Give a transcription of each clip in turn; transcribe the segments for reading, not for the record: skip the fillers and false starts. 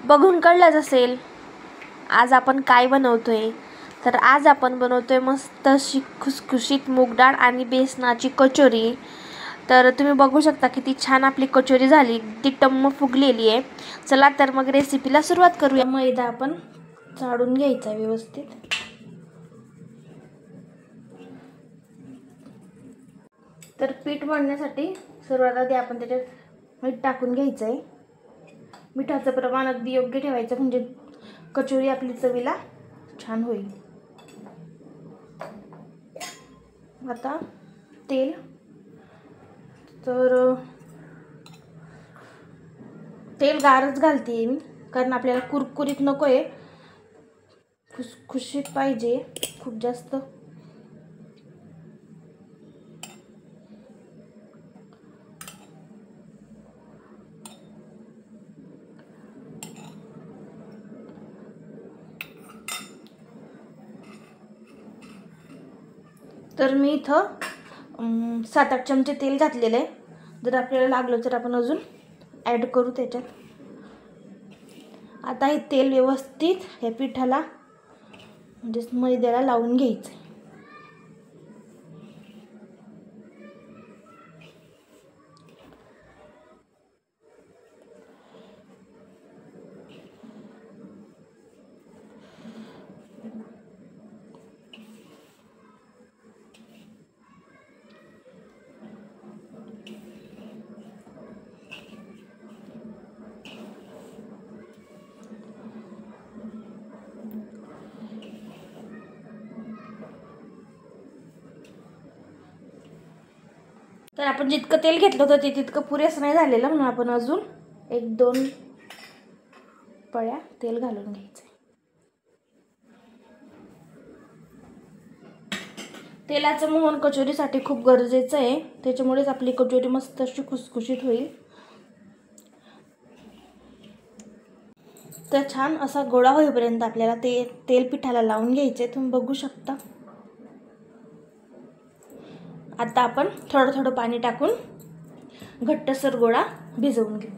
बघून कळलंच असेल आज आपण काय बनवतोय। तर आज आपण बनवतोय मस्त अशी खुसखुशीत मूग डाळ आणि बेसनाची कचोरी। तर तुम्ही बघू शकता किती छान आपली कचोरी झाली, ती टम्म फुगलेली आहे। चला तर मग रेसिपीला सुरुवात करूया। मैदा आपण चाळून घ्यायचा व्यवस्थित। तर पीठ मळण्यासाठी सर्वात आधी आपण त्याच्यात मीठ टाकून घ्यायचंय। मिठाचं प्रमाण अगदी योग्य ठेवायचं म्हणजे कचोरी आपली चवीला छान होईल। आता तेल, तर तेल गारच घालते मी कारण आपल्याला कुरकुरीत नकोय, खुसखुशीत पाहिजे खूप जास्त। तर मी इथं 7-8 चमचे तेल घातलेले आहे। जर आपल्याला लागलं तर आपण अजून ॲड करू त्याच्यात। आता हे तेल व्यवस्थित हे पिठाला म्हणजे मैद्याला लावून घ्यायचं। तर आपण जितकं तेल घेतलं होतं ते तितकं पुरेसं नाही झालेलं, म्हणून आपण अजून 1-2 पळ्या तेल घालून घ्यायचं। तेलाचं मोहन कचोरीसाठी खूप गरजेचं आहे, त्याच्यामुळेच आपली कचोरी मस्त अशी खुसखुशीत होईल। तर छान असा गोळा होईपर्यंत आपल्याला ते तेल पिठाला लावून घ्यायचे, तुम्ही बघू शकता। आता आपण थोडं थोडं पाणी टाकून घट्टसर गोळा भिजवून घेऊ।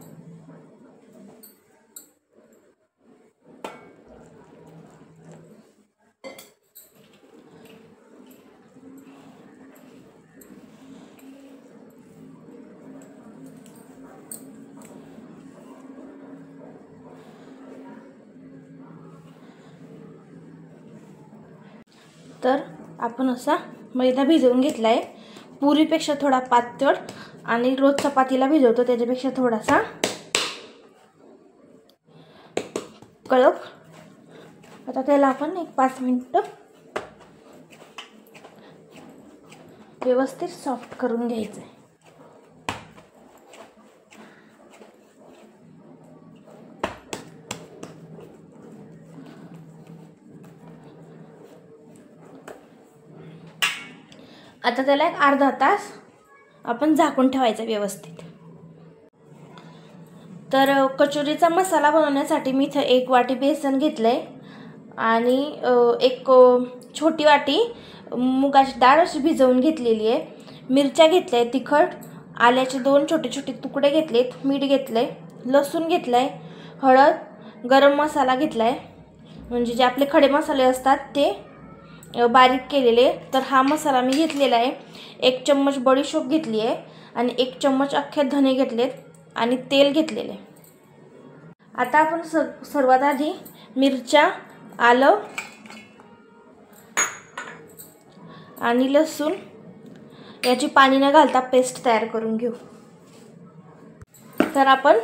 तर आपण असा मैदा भिजवून घेतला आहे, पुरीपेक्षा थोडा पातळ आणि रोज चपातीला भिजवतो त्याच्यापेक्षा थोडासा कडक। आता त्याला आपण 1-5 मिनिटं व्यवस्थित सॉफ्ट करून घ्यायचं आहे। आता त्याला 1 अर्धा तास आपण झाकून ठेवायचं व्यवस्थित। तर कचोरीचा मसाला बनवण्यासाठी मी इथे 1 वाटी बेसन घेतलंय आणि 1 छोटी वाटी मुगाची डाळ अशी भिजवून घेतलेली आहे। मिरच्या घेतल्या आहेत तिखट, आल्याचे 2 छोटे छोटे तुकडे घेतलेत, मीठ घेतलंय, लसूण घेतलाय, हळद, गरम मसाला घेतलाय म्हणजे जे आपले खडे मसाले असतात ते बारीक केलेले। तर हा मसाला मी घेतलेला आहे। 1 चम्मच बडीशोप घेतली आहे आणि 1 चम्मच अख्खे धने घेतलेत आणि तेल घेतलेले। आता आपण सर्वात आधी मिरच्या, आलं आणि लसूण याची पाणी न घालता पेस्ट तयार करून घेऊ। तर आपण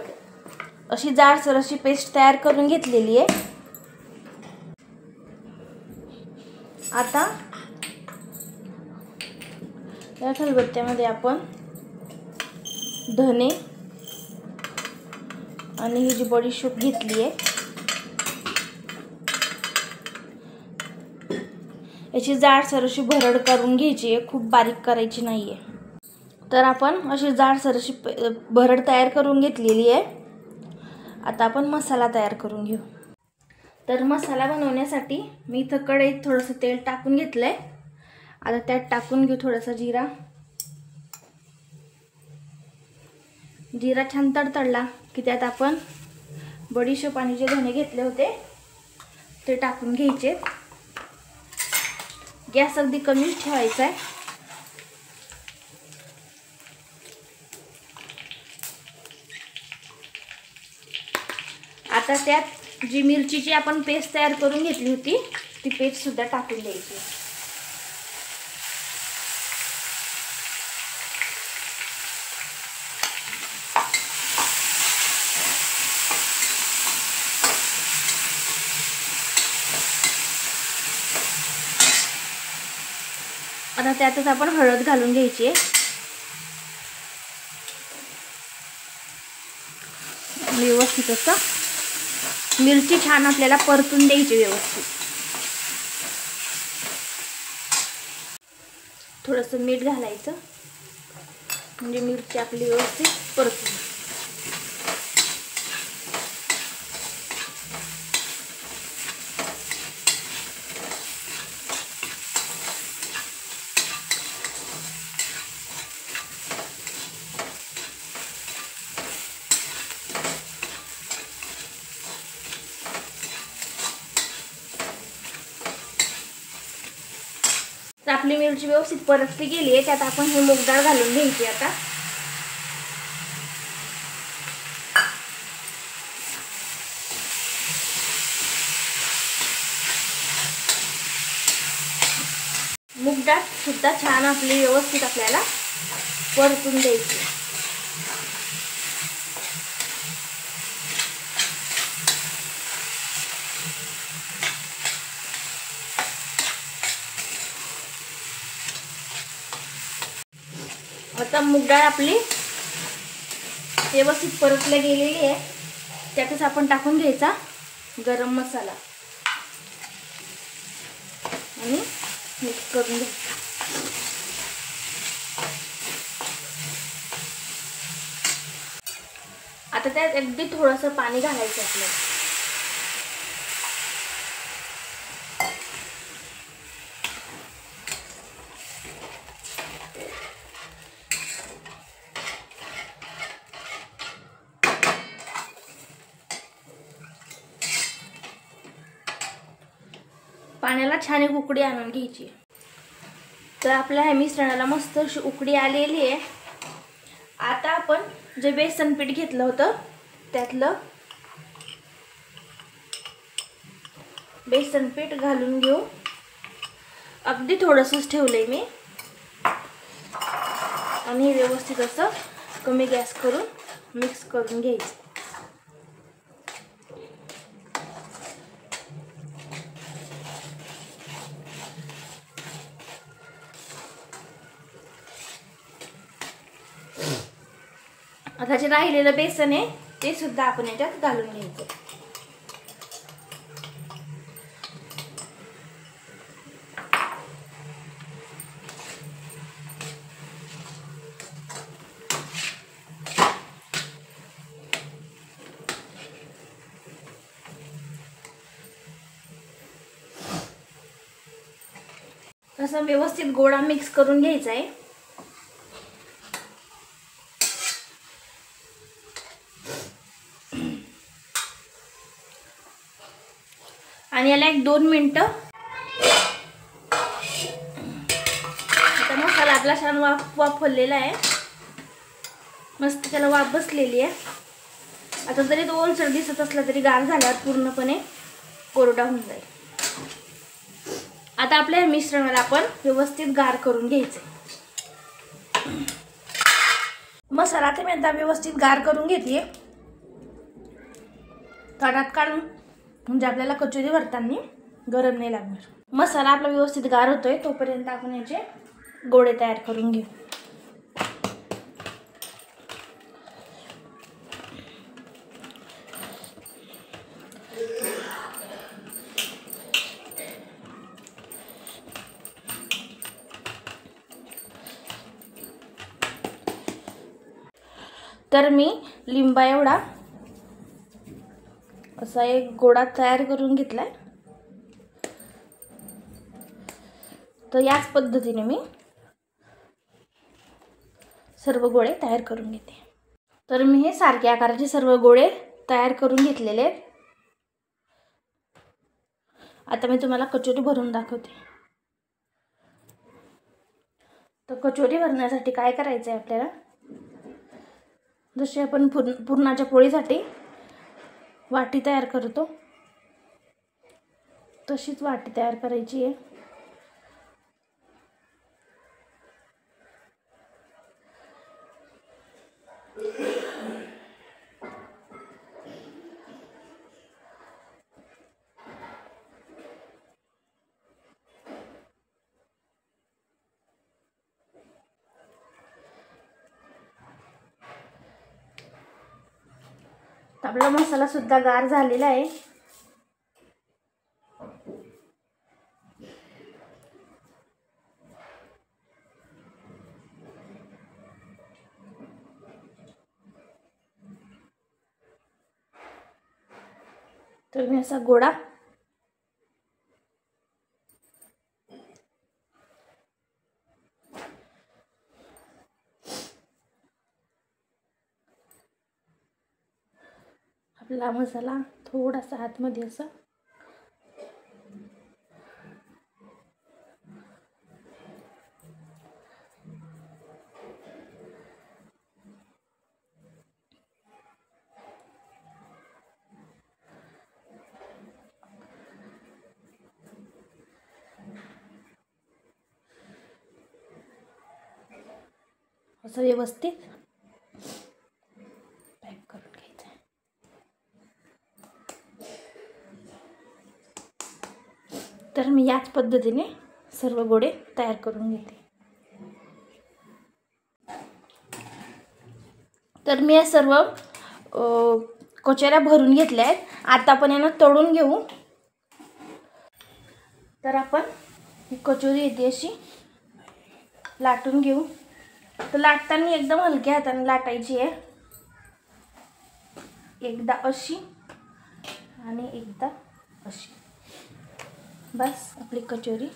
अशी जाडसर अशी पेस्ट तयार करून घेतलेली आहे। आता या खलबत्त्यामध्ये आपण धने आणि ही जी बडीशोप घेतली आहे याची जाडसर अशी भरड करून घ्यायची आहे, खूप बारीक करायची नाही आहे। तर आपण अशी जाडसर अशी भरड तयार करून घेतलेली आहे। आता आपण मसाला तयार करून घेऊ। तर मसाला बनवण्यासाठी मी इथं कढईत थोडंसं तेल टाकून घेतलंय। आता त्यात टाकून घेऊ थोडासा जिरा। जिरा छान तडतडला की त्यात आपण बडीशेप आणि जे धणे घेतले होते ते टाकून घ्यायचे। गॅस अगदी कमीच ठेवायचा आहे। आता त्यात जी मिरचीची आपण पेस्ट तयार करून घेतली होती ती पेस्ट सुद्धा टाकून द्यायची। आता त्यातच आपण हळद घालून घ्यायची आहे। व्यवस्थित असं मिरची छान आपल्याला परतून द्यायची व्यवस्थित। थोडंसं मीठ घालायचं म्हणजे मिरची आपली व्यवस्थित परतून। तर आपली मिरची व्यवस्थित परतली गेली आहे। त्यात आपण हे मूग डाळ घालून घ्यायची। आता मूग डाळ सुद्धा छान आपली व्यवस्थित आपल्याला परतून द्यायची। आता मूग डाळ आपली व्यवस्थित परतली गेलेली आहे। त्यातच आपण टाकून घ्यायचा गरम मसाला आणि मिक्स करून घ्यायचा। आता त्यात अगदी थोडंसं पाणी घालायचं आपल्याला। पाण्याला छान एक उकळी आणून घ्यायची। तर आपल्या ह्या मिश्रणाला मस्त अशी उकळी आलेली आहे। आता आपण जे बेसन पीठ घेतलं होतं त्यातलं बेसन पीठ घालून घेऊ। अगदी थोडंसंच ठेवलंय मी आणि व्यवस्थित असं कमी गॅस करून मिक्स करून घ्यायचं। आता जे राहिलेलं बेसन आहे ते सुद्धा आपण याच्यात घालून घ्यायचं। असं व्यवस्थित गोळा मिक्स करून घ्यायचा आहे। आणि याला 1-2 मिनिटं आता मसाला आपला छान वाफवलेला आहे। मस्त त्याला वाफ बसलेली आहे। आता जरी तो ओलसर दिसत असला तरी गार झाल्यावर पूर्णपणे कोरडा होऊन जाईल। आता आपल्या मिश्रणाला आपण व्यवस्थित गार करून घ्यायचं। मसाला ते मी आता व्यवस्थित गार करून घेते ताटात काढून, म्हणजे आपल्याला कचोरी भरताना गरम नाही लागणार। मसाला आपला व्यवस्थित गार होतोय तोपर्यंत आपण याचे गोळे तयार करून घेऊ। तर मी लिंबा एवढा असा एक गोळा तयार करून घेतलाय। तर याच पद्धतीने मी सर्व गोळे तयार करून घेते। तर मी हे सारख्या आकाराचे सर्व गोळे तयार करून घेतलेले आहेत. आता मी तुम्हाला कचोरी भरून दाखवते. तर कचोरी भरण्यासाठी काय करायचं आहे आपल्याला, जशी आपण पुरणाच्या पोळीसाठी वाटी तयार करतो तशीच वाटी तयार करायची आहे. आपला मसाला सुद्धा गार झालेला आहे. तर मी असा गोळा आपला मसाला थोडासा आतमध्ये असा असं व्यवस्थित पॅक करून घ्यायचं आहे. तर मी याच पद्धतीने सर्व गोळे तयार करून घेते. तर मी या सर्व कचोऱ्या भरून घेतल्या आहेत. आता आपण यांना तळून घेऊ. तर आपण ही कचोरी येते अशी लाटून घेऊ. तर लाटताना एकदम हलक्या हाताने लाटायची आहे. एकदा अशी आणि एकदा अशी. बस आपली कचोरी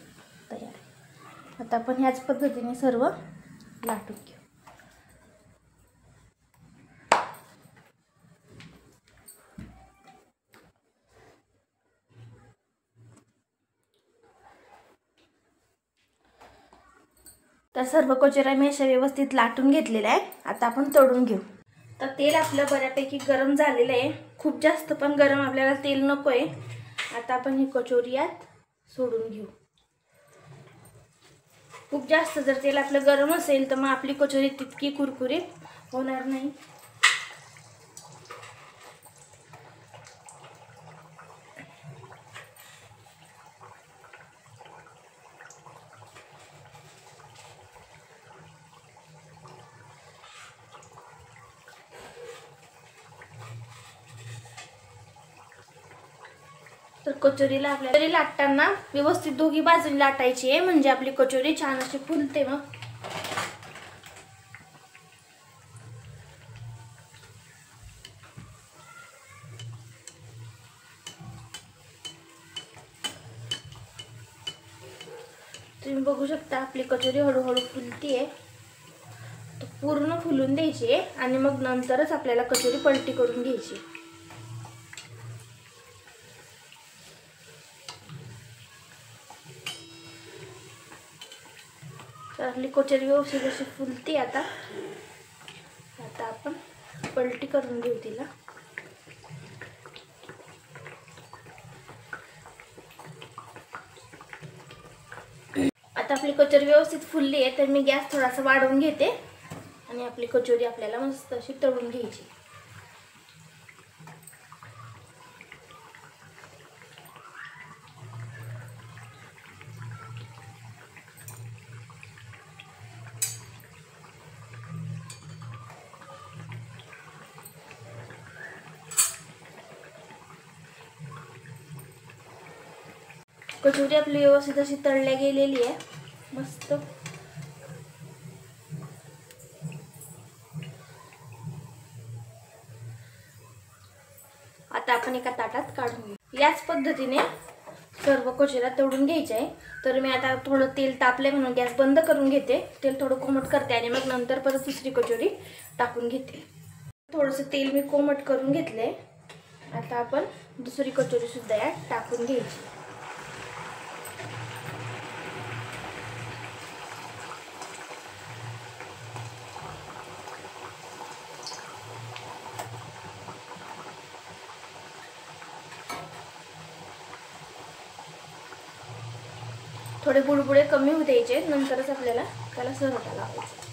तयार आहे. आता आपण ह्याच पद्धतीने सर्व लाटून घेऊ. तर सर्व कचोऱ्या मी अशा व्यवस्थित लाटून घेतलेल्या आहे. आता आपण तळून घेऊ. तर तेल आपलं बऱ्यापैकी गरम झालेलं आहे. खूप जास्त पण गरम आपल्याला तेल नको आहे. आता आपण ही कचोरी यात सोडून घेऊ. खूप जास्त जर तेल आपलं गरम असेल तर मग आपली कचोरी तितकी कुरकुरीत होणार नाही. तर कचोरीला आपल्याला लाटताना व्यवस्थित दोघी बाजूनी लाटायची आहे, म्हणजे आपली कचोरी छान अशी फुलते. मग तुम्ही बघू शकता आपली कचोरी हळूहळू फुलतीये. तर पूर्ण फुलून द्यायची आहे आणि मग नंतरच आपल्याला कचोरी पलटी करून घ्यायची. तर आपली कचोरी व्यवस्थित अशी फुलते. आता आपण पलटी करून घेऊ तिला. आता आपली कचोरी व्यवस्थित फुलली आहे. तर मी गॅस थोडासा वाढवून घेते आणि आपली कचोरी आपल्याला मस्त अशी तळून घ्यायची. कचोरी आपली व्यवस्थित अशी तळल्या गेलेली आहे. मस्त. आता आपण एका ताटात काढून घेऊ. याच पद्धतीने सर्व कचोऱ्या तळून घ्यायच्या आहे. तर मी आता थोडं तेल तापले म्हणून गॅस बंद करून घेते. तेल थोडं कोमट करते आणि मग नंतर परत दुसरी कचोरी टाकून घेते. थोडंसं तेल मी कोमट करून घेतले. आता आपण दुसरी कचोरी सुद्धा यात टाकून घ्यायची. थोडे बुडबुडे कमी होऊ द्यायचे, नंतरच आपल्याला त्याला सरवटा लावायचा.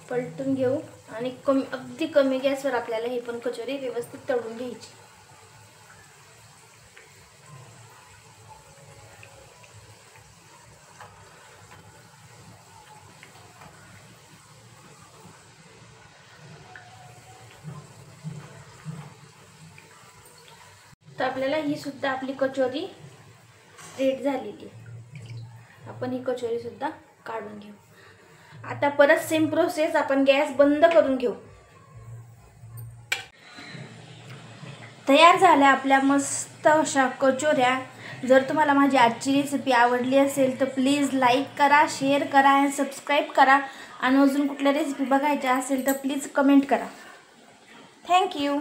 पलटून घेऊ आणि अगदी कमी गॅसवर आपल्याला ही पण कचोरी व्यवस्थित तळून घ्यायची. तर आपल्याला ही सुद्धा आपली कचोरी रेडी झालेली आहे. आपण ही कचोरी सुद्धा काढून घेऊ. आता परत सेम प्रोसेस, आपण गॅस बंद करून घेऊ. तयार झाल्या आपल्या मस्त अशा कचोऱ्या. जर तुम्हाला माझी आजची रेसिपी आवडली असेल तर प्लीज लाईक करा, शेअर करा आणि सबस्क्राईब करा. आणि अजून कुठल्या रेसिपी बघायच्या असेल तर प्लीज कमेंट करा. थँक्यू.